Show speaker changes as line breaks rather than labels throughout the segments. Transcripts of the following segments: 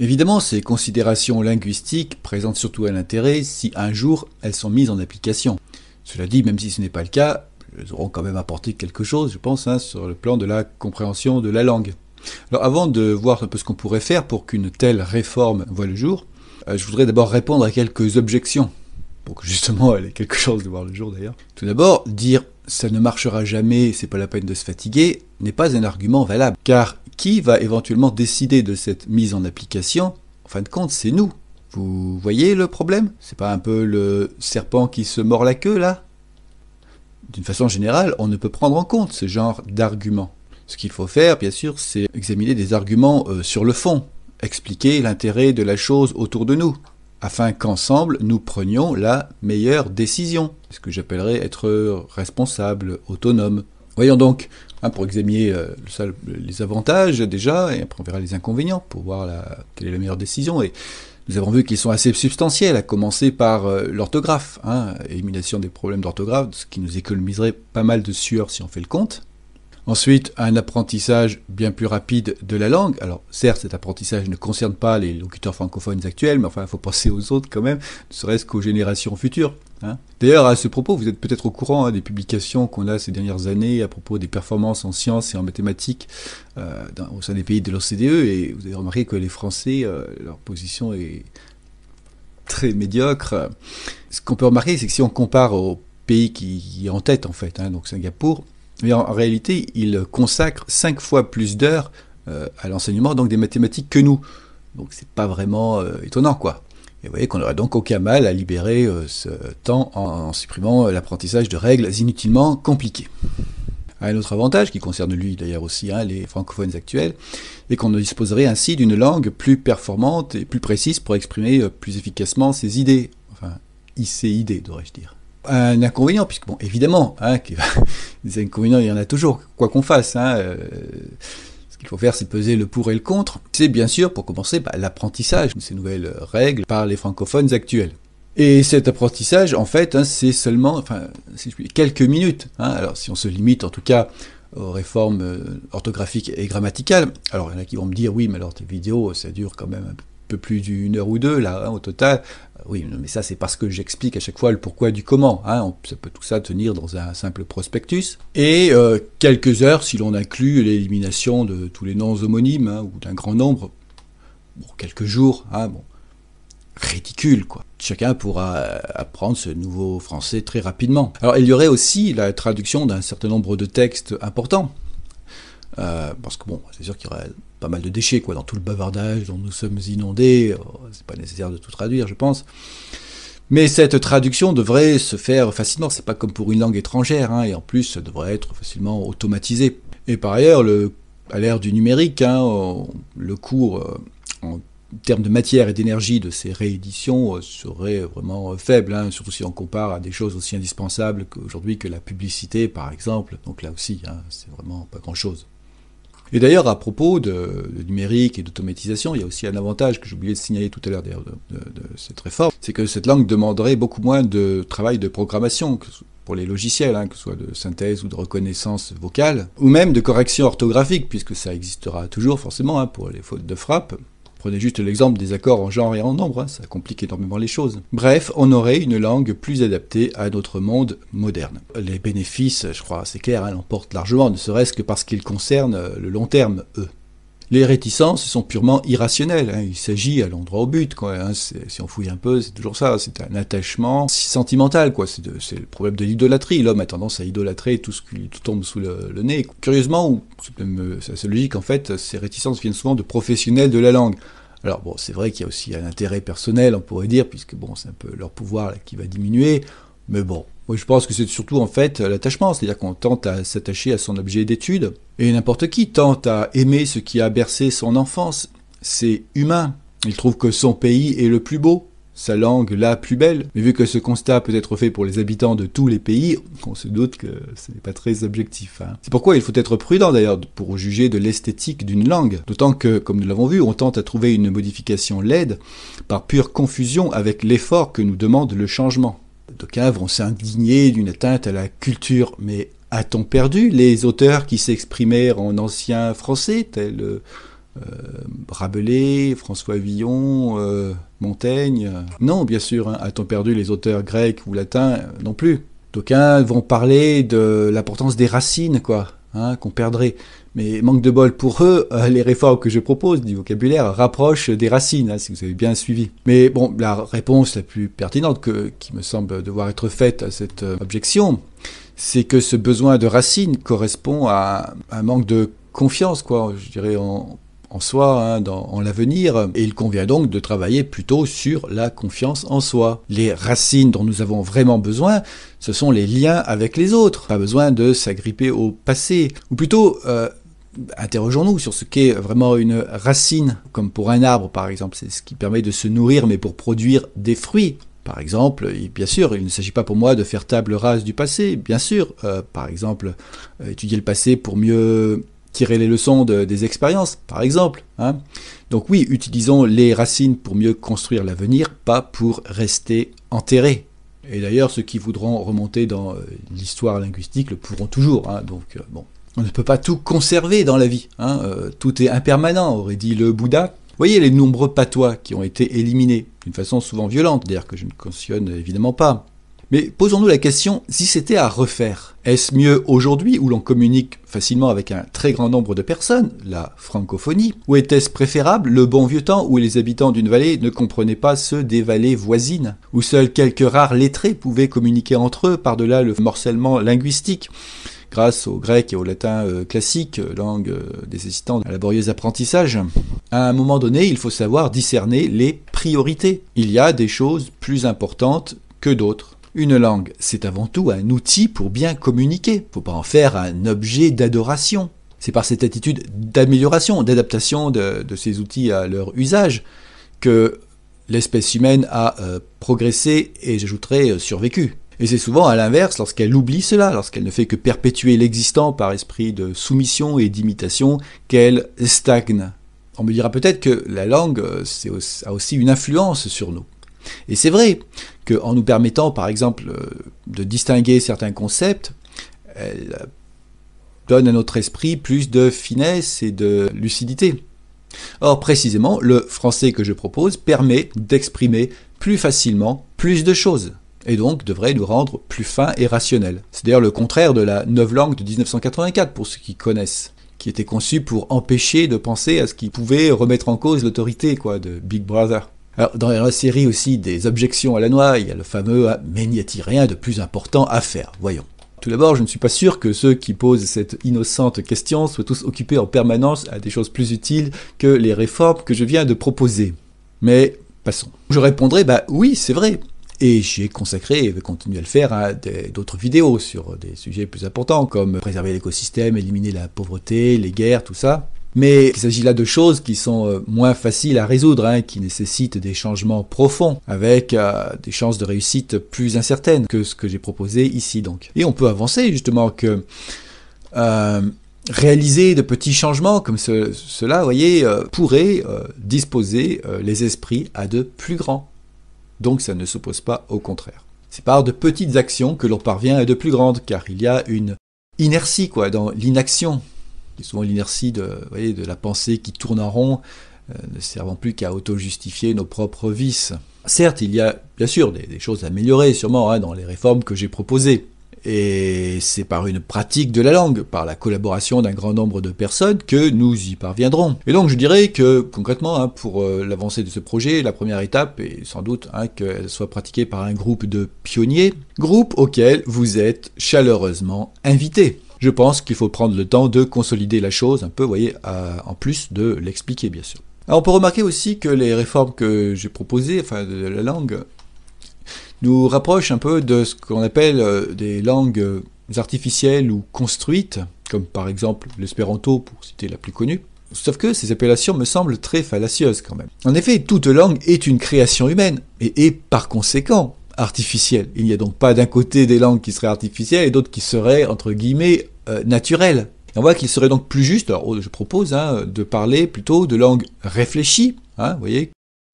Évidemment, ces considérations linguistiques présentent surtout un intérêt si un jour elles sont mises en application. Cela dit, même si ce n'est pas le cas, elles auront quand même apporté quelque chose, je pense, sur le plan de la compréhension de la langue. Alors avant de voir un peu ce qu'on pourrait faire pour qu'une telle réforme voie le jour, je voudrais d'abord répondre à quelques objections, pour que justement elle ait quelque chose de voir le jour d'ailleurs. Tout d'abord, dire « ça ne marchera jamais, c'est pas la peine de se fatiguer » n'est pas un argument valable, car qui va éventuellement décider de cette mise en application? En fin de compte, c'est nous. Vous voyez le problème? C'est pas un peu le serpent qui se mord la queue, là? D'une façon générale, on ne peut prendre en compte ce genre d'arguments. Ce qu'il faut faire, bien sûr, c'est examiner des arguments sur le fond, expliquer l'intérêt de la chose autour de nous, afin qu'ensemble, nous prenions la meilleure décision, ce que j'appellerais être responsable, autonome. Voyons donc, pour examiner les avantages déjà, et après on verra les inconvénients pour voir quelle est la meilleure décision. Et nous avons vu qu'ils sont assez substantiels, à commencer par l'orthographe, élimination des problèmes d'orthographe, ce qui nous économiserait pas mal de sueur si on fait le compte. Ensuite, un apprentissage bien plus rapide de la langue. Alors, certes, cet apprentissage ne concerne pas les locuteurs francophones actuels, mais enfin, il faut penser aux autres quand même, ne serait-ce qu'aux générations futures. D'ailleurs, à ce propos, vous êtes peut-être au courant des publications qu'on a ces dernières années à propos des performances en sciences et en mathématiques au sein des pays de l'OCDE, et vous avez remarqué que les Français, leur position est très médiocre. Ce qu'on peut remarquer, c'est que si on compare au pays qui est en tête, en fait, donc Singapour, mais en réalité, il consacre 5 fois plus d'heures à l'enseignement donc des mathématiques que nous. Donc c'est pas vraiment étonnant, quoi. Et vous voyez qu'on n'aurait donc aucun mal à libérer ce temps en supprimant l'apprentissage de règles inutilement compliquées. Un autre avantage, qui concerne lui d'ailleurs aussi les francophones actuels, est qu'on disposerait ainsi d'une langue plus performante et plus précise pour exprimer plus efficacement ses idées. Enfin, ses idées, devrais-je dire. Un inconvénient, puisque bon, évidemment, des inconvénients, il y en a toujours, quoi qu'on fasse. Ce qu'il faut faire, c'est peser le pour et le contre. C'est bien sûr, pour commencer, l'apprentissage de ces nouvelles règles par les francophones actuels. Et cet apprentissage, en fait, c'est seulement quelques minutes. Alors, si on se limite, en tout cas, aux réformes orthographiques et grammaticales, alors il y en a qui vont me dire, oui, mais alors tes vidéos, ça dure quand même un peu plus d'une heure ou deux, là, au total. Oui, mais ça, c'est parce que j'explique à chaque fois le pourquoi du comment. Ça peut tout ça tenir dans un simple prospectus. Et quelques heures, si l'on inclut l'élimination de tous les noms homonymes, ou d'un grand nombre. Bon, quelques jours, ridicule, quoi. Chacun pourra apprendre ce nouveau français très rapidement. Alors, il y aurait aussi la traduction d'un certain nombre de textes importants. Parce que bon, c'est sûr qu'il y aurait pas mal de déchets, quoi, dans tout le bavardage dont nous sommes inondés. C'est pas nécessaire de tout traduire, je pense. Mais cette traduction devrait se faire facilement. C'est pas comme pour une langue étrangère, et en plus, ça devrait être facilement automatisé. Et par ailleurs, à l'ère du numérique, le coût en termes de matière et d'énergie de ces rééditions serait vraiment faible, surtout si on compare à des choses aussi indispensables qu'aujourd'hui que la publicité, par exemple. Donc là aussi, c'est vraiment pas grand-chose. Et d'ailleurs, à propos de numérique et d'automatisation, il y a aussi un avantage que j'ai oublié de signaler tout à l'heure de cette réforme, c'est que cette langue demanderait beaucoup moins de travail de programmation pour les logiciels, que ce soit de synthèse ou de reconnaissance vocale, ou même de correction orthographique, puisque ça existera toujours forcément pour les fautes de frappe. Prenez juste l'exemple des accords en genre et en nombre, ça complique énormément les choses. Bref, on aurait une langue plus adaptée à notre monde moderne. Les bénéfices, je crois, c'est clair, l'emportent largement, ne serait-ce que parce qu'ils concernent le long terme, eux. Les réticences sont purement irrationnelles, il s'agit, allons droit au but, quoi, si on fouille un peu, c'est toujours ça, c'est un attachement sentimental, quoi. C'est le problème de l'idolâtrie, l'homme a tendance à idolâtrer tout ce qui lui tombe sous le nez. Curieusement, c'est assez logique en fait, ces réticences viennent souvent de professionnels de la langue. Alors bon, c'est vrai qu'il y a aussi un intérêt personnel, on pourrait dire, puisque bon, c'est un peu leur pouvoir qui va diminuer, mais bon, moi je pense que c'est surtout en fait l'attachement, c'est-à-dire qu'on tente à s'attacher à son objet d'étude, et n'importe qui tente à aimer ce qui a bercé son enfance. C'est humain, il trouve que son pays est le plus beau, sa langue la plus belle, mais vu que ce constat peut être fait pour les habitants de tous les pays, on se doute que ce n'est pas très objectif. C'est pourquoi il faut être prudent d'ailleurs pour juger de l'esthétique d'une langue, d'autant que, comme nous l'avons vu, on tente à trouver une modification laide par pure confusion avec l'effort que nous demande le changement. D'aucuns vont s'indigner d'une atteinte à la culture, mais a-t-on perdu les auteurs qui s'exprimaient en ancien français, tels Rabelais, François Villon, Montaigne. Non, bien sûr, hein, a-t-on perdu les auteurs grecs ou latins? Non plus. D'aucuns vont parler de l'importance des racines, quoi, hein, qu'on perdrait. Mais manque de bol pour eux, les réformes que je propose du vocabulaire rapprochent des racines, hein, si vous avez bien suivi. Mais bon, la réponse la plus pertinente qui me semble devoir être faite à cette objection, c'est que ce besoin de racines correspond à un manque de confiance, quoi, je dirais, en soi, hein, en l'avenir, et il convient donc de travailler plutôt sur la confiance en soi. Les racines dont nous avons vraiment besoin, ce sont les liens avec les autres. Pas besoin de s'agripper au passé, ou plutôt interrogeons-nous sur ce qu'est vraiment une racine, comme pour un arbre par exemple, c'est ce qui permet de se nourrir mais pour produire des fruits. Par exemple, et bien sûr, il ne s'agit pas pour moi de faire table rase du passé, bien sûr, par exemple, étudier le passé pour mieux tirer les leçons des expériences, par exemple. Hein. Donc oui, utilisons les racines pour mieux construire l'avenir, pas pour rester enterrés. Et d'ailleurs, ceux qui voudront remonter dans l'histoire linguistique le pourront toujours. Hein. Donc bon, on ne peut pas tout conserver dans la vie. Hein. Tout est impermanent, aurait dit le Bouddha. Voyez les nombreux patois qui ont été éliminés, d'une façon souvent violente, d'ailleurs que je ne cautionne évidemment pas. Mais posons-nous la question, si c'était à refaire, est-ce mieux aujourd'hui où l'on communique facilement avec un très grand nombre de personnes, la francophonie, ou était-ce préférable le bon vieux temps où les habitants d'une vallée ne comprenaient pas ceux des vallées voisines, où seuls quelques rares lettrés pouvaient communiquer entre eux par-delà le morcellement linguistique grâce au grec et au latin classique, langue nécessitant un laborieux apprentissage. À un moment donné, il faut savoir discerner les priorités. Il y a des choses plus importantes que d'autres. Une langue, c'est avant tout un outil pour bien communiquer. Il ne faut pas en faire un objet d'adoration. C'est par cette attitude d'amélioration, d'adaptation de ces outils à leur usage que l'espèce humaine a progressé et, j'ajouterais, survécu. Et c'est souvent à l'inverse, lorsqu'elle oublie cela, lorsqu'elle ne fait que perpétuer l'existant par esprit de soumission et d'imitation, qu'elle stagne. On me dira peut-être que la langue a aussi une influence sur nous. Et c'est vrai qu'en nous permettant, par exemple, de distinguer certains concepts, elle donne à notre esprit plus de finesse et de lucidité. Or, précisément, le français que je propose permet d'exprimer plus facilement plus de choses, et donc devrait nous rendre plus fins et rationnels. C'est d'ailleurs le contraire de la novlangue de 1984, pour ceux qui connaissent, qui était conçue pour empêcher de penser à ce qui pouvait remettre en cause l'autorité de Big Brother. Alors, dans la série aussi des objections à la loi, il y a le fameux « mais n'y a-t-il rien de plus important à faire ?» Voyons. Tout d'abord, je ne suis pas sûr que ceux qui posent cette innocente question soient tous occupés en permanence à des choses plus utiles que les réformes que je viens de proposer. Mais passons. Je répondrai « oui, c'est vrai ». Et j'ai consacré, et vais continuer à le faire, d'autres vidéos sur des sujets plus importants, comme préserver l'écosystème, éliminer la pauvreté, les guerres, tout ça. Mais il s'agit là de choses qui sont moins faciles à résoudre, qui nécessitent des changements profonds, avec des chances de réussite plus incertaines que ce que j'ai proposé ici donc. Et on peut avancer justement que réaliser de petits changements comme cela, vous voyez, pourrait disposer les esprits à de plus grands. Donc ça ne s'oppose pas au contraire. C'est par de petites actions que l'on parvient à de plus grandes, car il y a une inertie dans l'inaction. C'est souvent l'inertie de la pensée qui tourne en rond, ne servant plus qu'à auto-justifier nos propres vices. Certes, il y a bien sûr des choses à améliorer, sûrement, dans les réformes que j'ai proposées. Et c'est par une pratique de la langue, par la collaboration d'un grand nombre de personnes, que nous y parviendrons. Et donc je dirais que, concrètement, pour l'avancée de ce projet, la première étape est sans doute qu'elle soit pratiquée par un groupe de pionniers, groupe auquel vous êtes chaleureusement invités. Je pense qu'il faut prendre le temps de consolider la chose un peu, en plus de l'expliquer, bien sûr. Alors on peut remarquer aussi que les réformes que j'ai proposées, de la langue, nous rapprochent un peu de ce qu'on appelle des langues artificielles ou construites, comme par exemple l'espéranto, pour citer la plus connue. Sauf que ces appellations me semblent très fallacieuses quand même. En effet, toute langue est une création humaine, et est par conséquent artificielle. Il n'y a donc pas d'un côté des langues qui seraient artificielles et d'autres qui seraient, entre guillemets, naturelles. Et on voit qu'il serait donc plus juste, alors je propose de parler plutôt de langues réfléchies, vous voyez,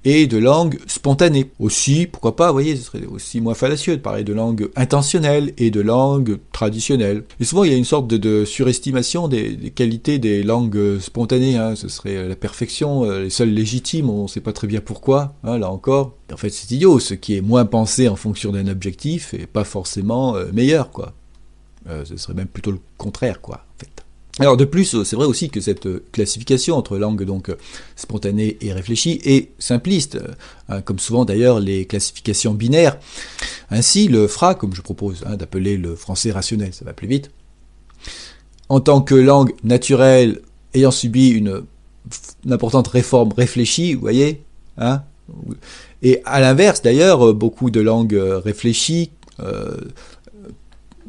et de langue spontanée. Aussi, pourquoi pas, vous voyez, ce serait aussi moins fallacieux de parler de langue intentionnelle et de langue traditionnelle. Et souvent, il y a une sorte de surestimation des qualités des langues spontanées, hein. Ce serait la perfection, les seules légitimes, on ne sait pas très bien pourquoi, hein, là encore. Et en fait, c'est idiot, ce qui est moins pensé en fonction d'un objectif est pas forcément meilleur, quoi. Ce serait même plutôt le contraire, quoi, en fait. Alors de plus, c'est vrai aussi que cette classification entre langue donc spontanée et réfléchie est simpliste, comme souvent d'ailleurs les classifications binaires. Ainsi, le FRA, comme je propose d'appeler le français rationnel, ça va plus vite, en tant que langue naturelle ayant subi une importante réforme réfléchie, vous voyez, hein, et à l'inverse d'ailleurs, beaucoup de langues réfléchies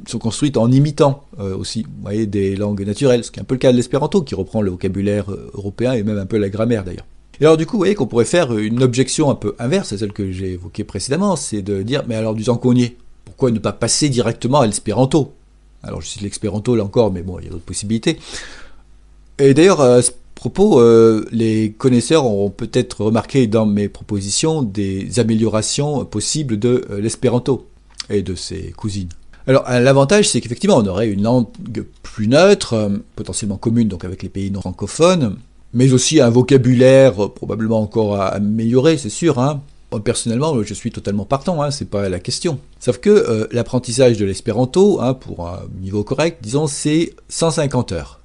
sont construites en imitant aussi, vous voyez, des langues naturelles, ce qui est un peu le cas de l'espéranto, qui reprend le vocabulaire européen et même un peu la grammaire d'ailleurs. Et alors du coup, vous voyez qu'on pourrait faire une objection un peu inverse à celle que j'ai évoquée précédemment, c'est de dire, mais alors du temps qu'on y est, pourquoi ne pas passer directement à l'espéranto? Alors je cite l'espéranto là encore, mais bon, il y a d'autres possibilités. Et d'ailleurs, à ce propos, les connaisseurs auront peut-être remarqué dans mes propositions des améliorations possibles de l'espéranto et de ses cousines. Alors, l'avantage, c'est qu'effectivement, on aurait une langue plus neutre, potentiellement commune donc avec les pays non francophones, mais aussi un vocabulaire probablement encore à améliorer, c'est sûr, hein. Moi, personnellement, je suis totalement partant, hein, c'est pas la question. Sauf que l'apprentissage de l'espéranto, hein, pour un niveau correct, disons, c'est 150 heures.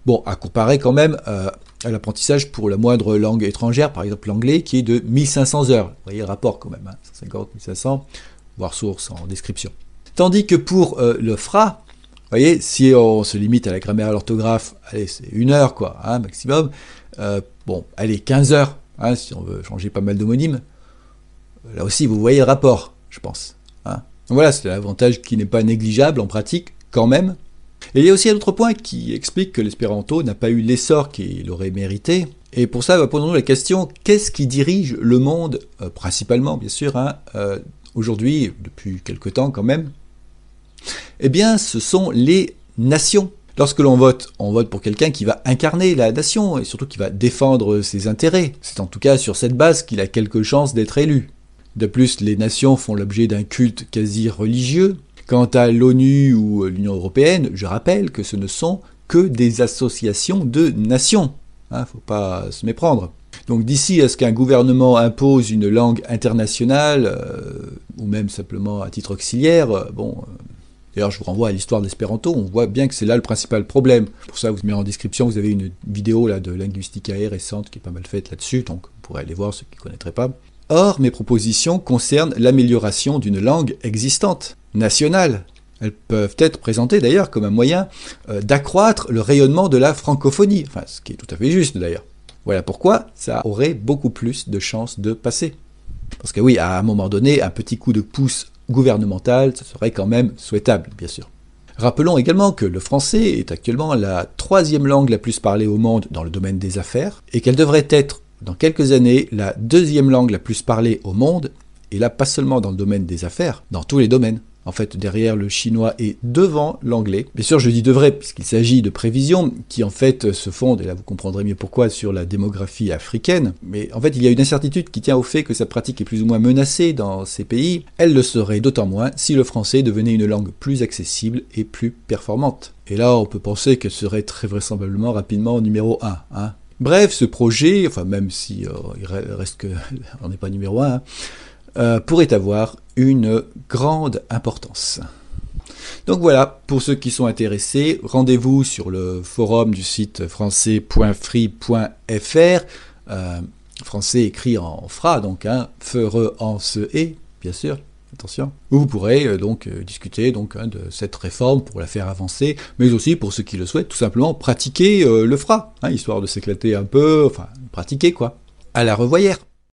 Bon, à comparer quand même à l'apprentissage pour la moindre langue étrangère, par exemple l'anglais, qui est de 1500 heures. Vous voyez le rapport quand même, hein, 150, 1500, voir source en description. Tandis que pour le FRA, vous voyez, si on se limite à la grammaire et à l'orthographe, allez, c'est 1 heure, quoi, hein, maximum. Bon, allez, 15 heures, hein, si on veut changer pas mal d'homonymes. Là aussi, vous voyez le rapport, je pense. Hein. Donc voilà, c'est l'avantage qui n'est pas négligeable en pratique, quand même. Et il y a aussi un autre point qui explique que l'espéranto n'a pas eu l'essor qu'il aurait mérité. Et pour ça, posons-nous la question, qu'est-ce qui dirige le monde, principalement, bien sûr, hein, aujourd'hui, depuis quelque temps quand même? Eh bien, ce sont les nations. Lorsque l'on vote, on vote pour quelqu'un qui va incarner la nation et surtout qui va défendre ses intérêts. C'est en tout cas sur cette base qu'il a quelque chance d'être élu. De plus, les nations font l'objet d'un culte quasi religieux. Quant à l'ONU ou l'Union européenne, je rappelle que ce ne sont que des associations de nations. Hein, faut pas se méprendre. Donc d'ici à ce qu'un gouvernement impose une langue internationale, ou même simplement à titre auxiliaire, bon... D'ailleurs, je vous renvoie à l'histoire de l'espéranto, on voit bien que c'est là le principal problème. Pour ça, vous mettez en description, vous avez une vidéo là, de Linguisticae récente qui est pas mal faite là-dessus, donc vous pourrez aller voir ceux qui ne connaîtraient pas. Or, mes propositions concernent l'amélioration d'une langue existante, nationale. Elles peuvent être présentées d'ailleurs comme un moyen d'accroître le rayonnement de la francophonie, enfin, ce qui est tout à fait juste d'ailleurs. Voilà pourquoi ça aurait beaucoup plus de chances de passer. Parce que oui, à un moment donné, un petit coup de pouce gouvernemental, ça serait quand même souhaitable, bien sûr. Rappelons également que le français est actuellement la 3e langue la plus parlée au monde dans le domaine des affaires, et qu'elle devrait être, dans quelques années, la 2e langue la plus parlée au monde, et là pas seulement dans le domaine des affaires, dans tous les domaines. En fait, derrière le chinois et devant l'anglais. Bien sûr, je dis devrait, puisqu'il s'agit de prévisions qui, en fait, se fondent, et là vous comprendrez mieux pourquoi, sur la démographie africaine. Mais en fait, il y a une incertitude qui tient au fait que sa pratique est plus ou moins menacée dans ces pays. Elle le serait d'autant moins si le français devenait une langue plus accessible et plus performante. Et là, on peut penser qu'elle serait très vraisemblablement rapidement numéro 1. Hein. Bref, ce projet, enfin même si il reste que on n'est pas numéro 1, pourrait avoir une grande importance. Donc voilà, pour ceux qui sont intéressés, rendez-vous sur le forum du site français.free.fr, français écrit en FRA, donc FRE en ce et, bien sûr, attention, où vous pourrez donc discuter donc, de cette réforme pour la faire avancer, mais aussi pour ceux qui le souhaitent, tout simplement pratiquer le FRA, histoire de s'éclater un peu, enfin pratiquer quoi. À la revoyère.